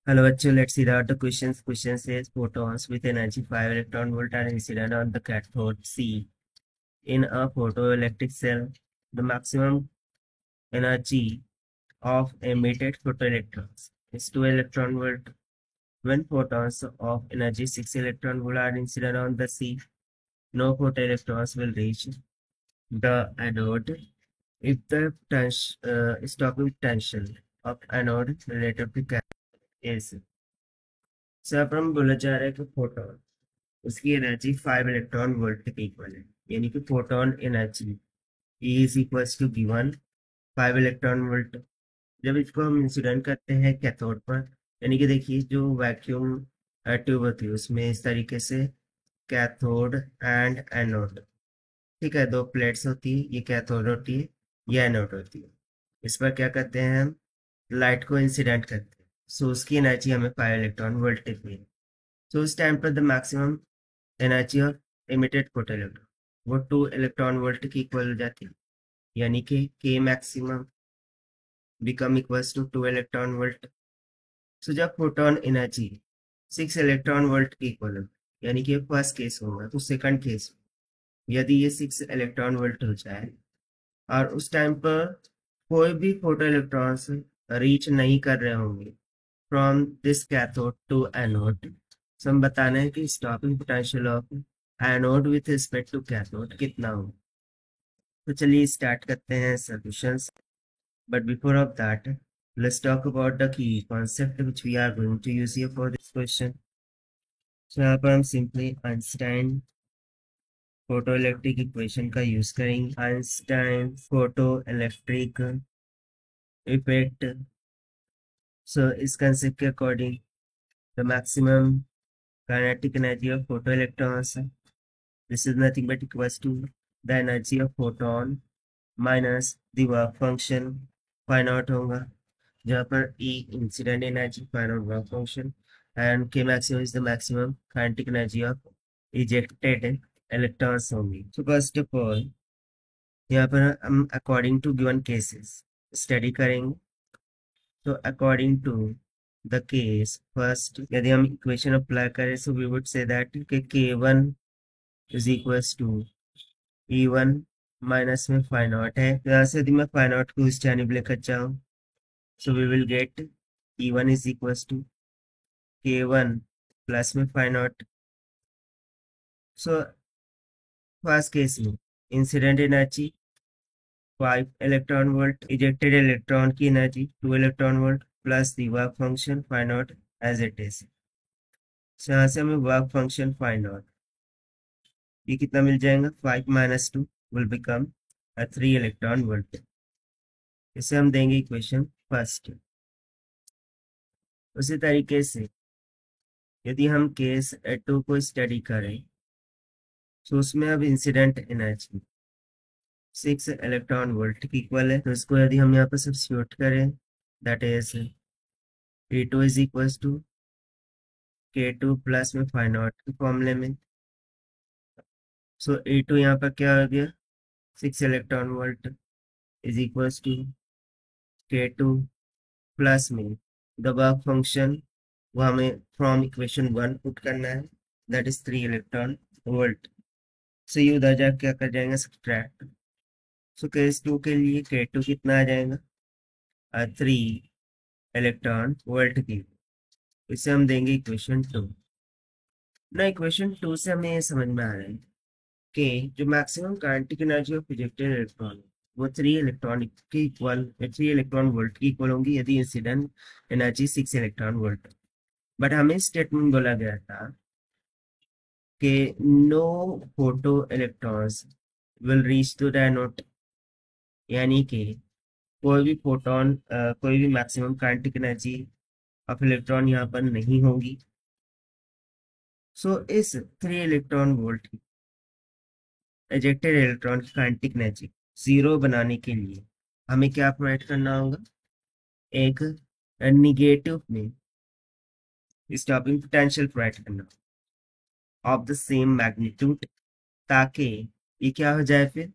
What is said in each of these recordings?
Hello, bachcho. Let's see the questions. Question says photons with energy 5 electron volt are incident on the cathode C. In a photoelectric cell, the maximum energy of emitted photoelectrons is 2 electron volt. When photons of energy 6 electron volt are incident on the C, no photoelectrons will reach the anode if the stopping potential of anode relative to cathode is. So, अब हम बोला जा रहा है कि photon उसकी energy 5 electron volt के equal है, यानी कि photon energy E is equals to given 5 electron volt. जब इसको हम इंसिडेंट करते हैं कैथोड पर, यानी कि देखिए जो वैक्यूम ट्यूब होती है उसमें इस तरीके से कैथोड एंड एनोड, ठीक है, दो प्लेट्स होती है, ये कैथोड होती है, ये एनोड होती है। इस पर क्या करते हैं हम, लाइट को इंसिडेंट करते हैं, सो उसकी एनर्जी हमें 5 इलेक्ट्रॉन वोल्ट देती है। सो उस टाइम पर the maximum energy of emitted photoelectron वो 2 इलेक्ट्रॉन वोल्ट की इक्वल हो जाती है, यानी कि K maximum become equals to 2 electron volt. So जब फोटोन एनर्जी 6 इलेक्ट्रॉन वोल्ट की इक्वल हो, यानी कि फर्स्ट केस होगा, तो सेकंड केस यदि ये 6 इलेक्ट्रॉन वोल्ट हो जाए और उस टाइम पर कोई भी फोटो इलेक्ट्रॉन्स रीच नहीं कर रहे होंगे from this cathode to anode, so हम बताना है कि stopping potential of anode with respect to cathode कितना हो। तो चलिए स्टार्ट करते हैं solutions, but before of that let's talk about the key concept which we are going to use here for this question. So यहाँ पर हम simply Einstein photo electric equation का यूज करेंगे, आइंस्टाइन फोटो इलेक्ट्रिक इफेक्ट। सो इस concept के according the maximum kinetic energy of photoelectrons, this is nothing but equals to the energy of photon minus the work function phi naught होगा, जहाँ पर E incident energy phi naught work function and K maximum is the maximum kinetic energy of ejected electrons होंगी। So first of all यहाँ पर हम according to given cases study करेंगे। तो according to the case first, यदि हम equation apply करें, so we would say that k1 is equals to E1 minus में फाई नॉट है, तो यहाँ से यदि मैं फाई नॉट को इस जानिब लेकर जाऊँ, so we will get E1 is equals to k1 plus में phi naught. So first case में incident energy 5 electron volt, ejected electron की energy 2 electron volt plus the work function phi naught as it is. यहाँ से हमें work function find out, ये कितना मिल जाएगा, 5 minus 2 will become 3 electron volt. इसे हम देंगे इक्वेशन फर्स्ट। उसी तरीके से यदि हम केस 2 को स्टडी करें, तो उसमें अब इंसिडेंट एनर्जी 6 इलेक्ट्रॉन वोल्ट की इक्वल है, तो इसको यदि हम यहाँ पर सब्स्टिट्यूट करें, that is E2 is equal to K2 plus में फाइव नॉट के फॉर्मूले में। सो E2 यहाँ पर क्या हो गया, 6 electron volt is equal to K2 plus में द वर्क फंक्शन, वो हमें फ्रॉम इक्वेशन 1 पुट करना है, that is 3 electron volt. So ये उधर जाकर क्या कर जाएगा, सब्ट्रैक्ट। सो केस 2 के लिए K2 कितना आ जाएगा, 3 इलेक्ट्रॉन वोल्ट की। इसे हम देंगे इक्वेशन 2 ना। इक्वेशन 2 से हमें ये समझ में आ रहा है कि जो maximum kinetic energy of ejected electron वो 3 इलेक्ट्रॉन की इक्वल 3 इलेक्ट्रॉन वोल्ट की इक्वल होंगी यदि incident energy 6 electron volt. But हमें स्टेटमेंट बोला गया था कि no photo electrons will reach to the anode, यानी कि कोई भी फोटोन कोई भी maximum kinetic energy of electron यहाँ पर नहीं होगी। सो इस 3 इलेक्ट्रॉन वोल्ट की एजेक्टेड इलेक्ट्रॉन की काइनेटिक एनर्जी जीरो बनाने के लिए हमें क्या प्रोवाइड करना होगा, एक निगेटिव में स्टॉपिंग पोटेंशियल प्रोवाइड करना ऑफ द सेम मैग्नीट्यूड, ताकि ये क्या हो जाए, फिर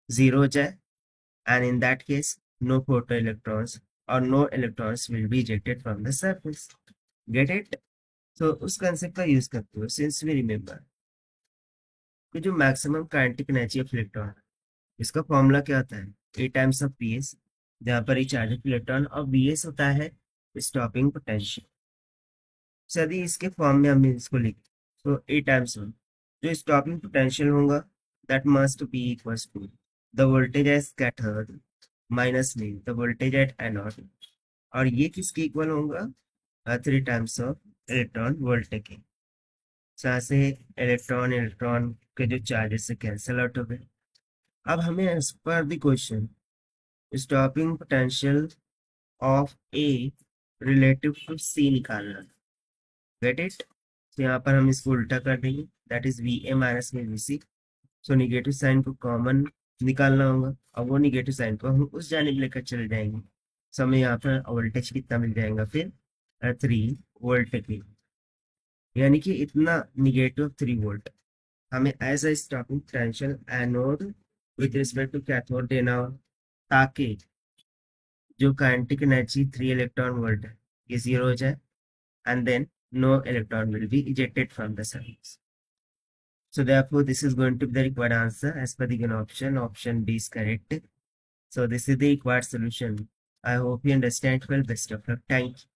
जीरो हो जाए, and in that case no photo electrons or no electrons will be ejected from the surface. Get it? So उस कंसेप्ट का यूज करते हो सिंस वी रिमेम्बर कि जो maximum kinetic energy of electron, इसका फॉर्मूला क्या होता है? ए टाइम्स ऑफ पी एस, जहाँ पर ई चार्ज ऑफ इलेक्ट्रॉन और बी एस होता है स्टॉपिंग पोटेंशियल। यदि इसके फॉर्म में हम इसको लिखें तो ए टाइम्स वन, जो स्टॉपिंग पोटेंशियल होगा that must be equals to the voltage at cathode minus mean the voltage at anode, और ये किसके इक्वल होगा? 3 टाइम्स ऑफ इलेक्ट्रॉन वोल्ट के। यहाँ से इलेक्ट्रॉन इलेक्ट्रॉन के जो चार्जेस से कैंसिल आउट हो गए। अब हमें as per the question stopping potential of A relative to C निकालना। Get it? तो यहाँ पर हम इसको उल्टा कर देंगे, that is V A minus में V C. So negative sign को कॉमन निकालना होगा और वो निगेटिव साइन को हम उस जानिब लेकर चले जाएंगे। सो हमें यहाँ पर वोल्टेज कितना मिल जाएगा फिर? 3 वोल्ट की, यानी कि इतना निगेटिव 3 वोल्ट हमें as a stopping potential anode with respect to cathode देना हो, ताकि जो काइनेटिक एनर्जी 3 इलेक्ट्रॉन वोल्ट है ये 0 हो जाए and then no electron will be ejected from the surface. So therefore this is going to be the required answer as per the given option. Option B is correct. So this is the required solution. I hope you understand well. Best of luck. Thank you.